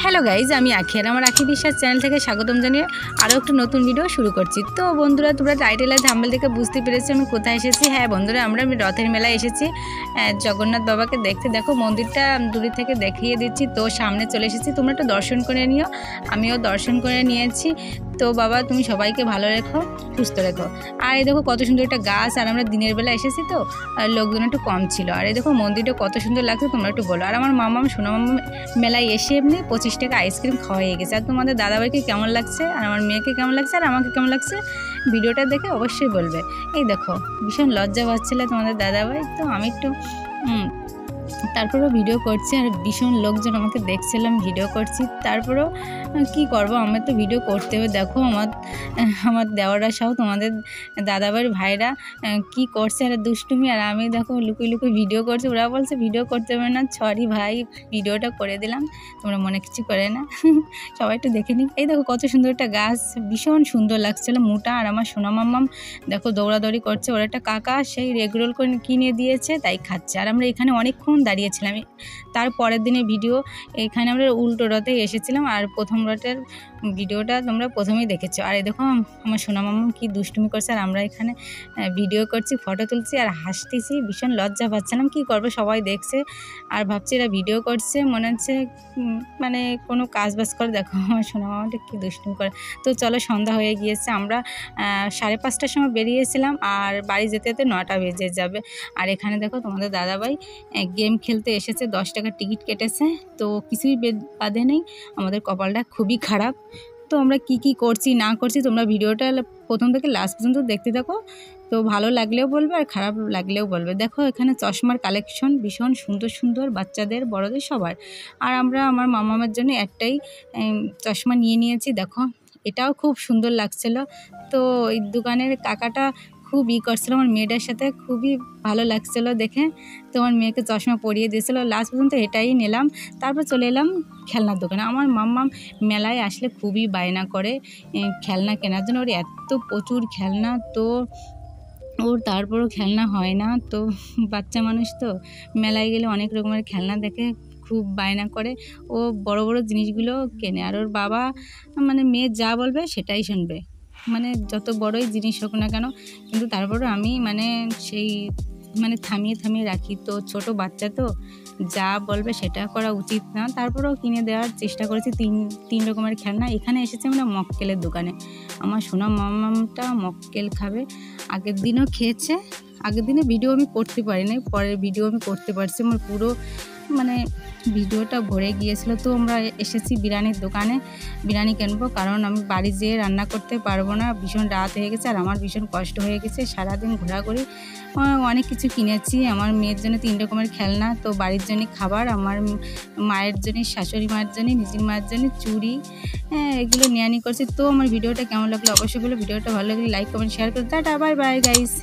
Hello guys, আমি আখি আর আমার আখি বিশ্বাস চ্যানেল থেকে স্বাগতম জানিয়ে আরও একটা নতুন ভিডিও শুরু করছি। তো বন্ধুরা, তোমরা টাইটেল আর থাম্বনেল থেকে বুঝতে পেরেছি আমি কোথায় এসেছি। হ্যাঁ বন্ধুরা, আমরা রথের মেলায় এসেছি জগন্নাথ বাবাকে দেখতে। দেখো মন্দিরটা দূরে থেকে দেখিয়ে দিচ্ছি, তো সামনে চলে এসেছি, তোমরা একটু দর্শন করে নিও। আমিও দর্শন করে নিয়েছি। তো বাবা তুমি সবাইকে ভালো রেখো, সুস্থ রেখো। আর এই দেখো কত সুন্দর একটা গাছ, আর আমরা দিনের বেলা এসেছি তো আর লোকজন একটু কম ছিল। আর এই দেখো মন্দিরটা কত সুন্দর লাগছে, তোমরা একটু বলো। আর আমার মামা সোনা মামা মেলায় এসে এমনি 25 টাকা আইসক্রিম খাওয়া হয়ে গেছে। আর তোমাদের দাদাভাইকে কেমন লাগছে, আর আমার মেয়েকে কেমন লাগছে, আর আমাকে কেমন লাগছে ভিডিওটা দেখে অবশ্যই বলবে। এই দেখো ভীষণ লজ্জা পাচ্ছিল তোমাদের দাদাভাই, তো আমি একটু তারপরেও ভিডিও করছি আর ভীষণ লোকজন আমাকে দেখছিলাম ভিডিও করছি। তারপরেও কি করব, আমার তো ভিডিও করতে হবে। দেখো আমার দেওয়ারা সহ তোমাদের দাদাভাইয়ের ভাইরা কি করছে আর দুষ্টুমি, আর আমি দেখো লুকিয়ে লুকিয়ে ভিডিও করছি। ওরা বলছে ভিডিও করতে হবে না, সরি ভাই ভিডিওটা করে দিলাম, তোমরা মনে কিছু করে না। সবাই একটু দেখে নিই। এই দেখো কত সুন্দর একটা গাছ, ভীষণ সুন্দর লাগছিলো মোটা। আর আমার সোনা মাম্মাম দেখো দৌড়াদৌড়ি করছে। ওর একটা কাকা সেই এগরোল করে কিনে দিয়েছে, তাই খাচ্ছে। আর আমরা এখানে অনেকক্ষণ দাঁড়িয়েছিলাম। তার পরের দিনে ভিডিও এখানে আমরা উল্টো রথে এসেছিলাম, আর প্রথম রথের ভিডিওটা তোমরা প্রথমেই দেখেছো। আর এই দেখো আমার সোনা মামা কি দুষ্টুমি করছে, আর আমরা এখানে ভিডিও করছি, ফটো তুলছি আর হাসতেছি। ভীষণ লজ্জা পাচ্ছিলাম, কি করবো সবাই দেখছে আর ভাবছি এরা ভিডিও করছে, মনে হচ্ছে মানে কোনো কাজ বাজ করে। দেখো আমার সোনা মামাটা কি দুষ্টুমি করে। তো চলো, সন্ধ্যা হয়ে গিয়েছে, আমরা 5:30টার সময় বেরিয়েছিলাম আর বাড়ি যেতে যেতে 9টা বেজে যাবে। আর এখানে দেখো তোমাদের দাদাভাই গেম খেলতে এসেছে, 10 টাকার টিকিট কেটেছে। তো কিছুই বাদে নেই, আমাদের কপালটা খুবই খারাপ। তো আমরা কি করছি না করছি তোমরা ভিডিওটা প্রথম থেকে লাস্ট পর্যন্ত দেখতে থাকো। তো ভালো লাগলেও বলবে আর খারাপ লাগলেও বলবে। দেখো এখানে চশমার কালেকশন ভীষণ সুন্দর সুন্দর, বাচ্চাদের বড়দের সবার। আর আমরা আমার মামার জন্য একটাই চশমা নিয়েছি। দেখো এটাও খুব সুন্দর লাগছিল। তো এই দোকানের কাকাটা খুব করছিল আমার মেয়েটার সাথে, খুবই ভালো লাগছিলো দেখে। তো আমার মেয়েকে চশমা পরিয়ে দিয়েছিলো। লাস্ট পর্যন্ত এটাই নিলাম। তারপর চলে এলাম খেলনার দোকানে। আমার মাম্মা মেলায় আসলে খুবই বায়না করে খেলনা কেনার জন্য, ওর এত প্রচুর খেলনা, তো ওর তারপরও খেলনা হয় না। তো বাচ্চা মানুষ তো মেলায় গেলে অনেক রকমের খেলনা দেখে খুব বায়না করে, ও বড় বড় জিনিসগুলো কেনে। আর ওর বাবা মানে মেয়ে যা বলবে সেটাই শুনবে, মানে যত বড়ই জিনিস হোক না কেন। কিন্তু তারপরে আমি সেই থামিয়ে রাখি। তো ছোট বাচ্চা তো যা বলবে সেটা করা উচিত না। তারপরেও কিনে দেওয়ার চেষ্টা করেছি। তিন রকমের খেলনা। এখানে এসেছে আমরা মক্কেলের দোকানে। আমার সোনা মামাটা মক্কেল খাবে, আগের দিনও খেয়েছে। আগের দিনে ভিডিও আমি করতে পারিনি, পরের ভিডিও আমি করতে পারছি। আমার পুরো ভিডিওটা ভরে গিয়েছিল। তো আমরা এসেছি বিরিয়ানির দোকানে, বিরিয়ানি কিনবো, কারণ আমি বাড়ি যেয়ে রান্না করতে পারবো না, ভীষণ রাত হয়ে গেছে। আর আমার ভীষণ কষ্ট হয়ে গেছে, সারাদিন ঘোরাঘুরি। অনেক কিছু কিনেছি, আমার মেয়ের জন্য 3 রকমের খেলনা, তো বাড়ির জন্য খাবার, আমার মায়ের জন্য, শাশুড়ি মায়ের জন্য, নিজের মায়ের জন্য চুড়ি, এগুলো নেওয়ানি করছি। তো আমার ভিডিওটা কেমন লাগলো অবশ্যই বলো। ভিডিওটা ভালো লাগলে লাইক কমেন্ট শেয়ার করে টাটা, বাই বাই গাইস।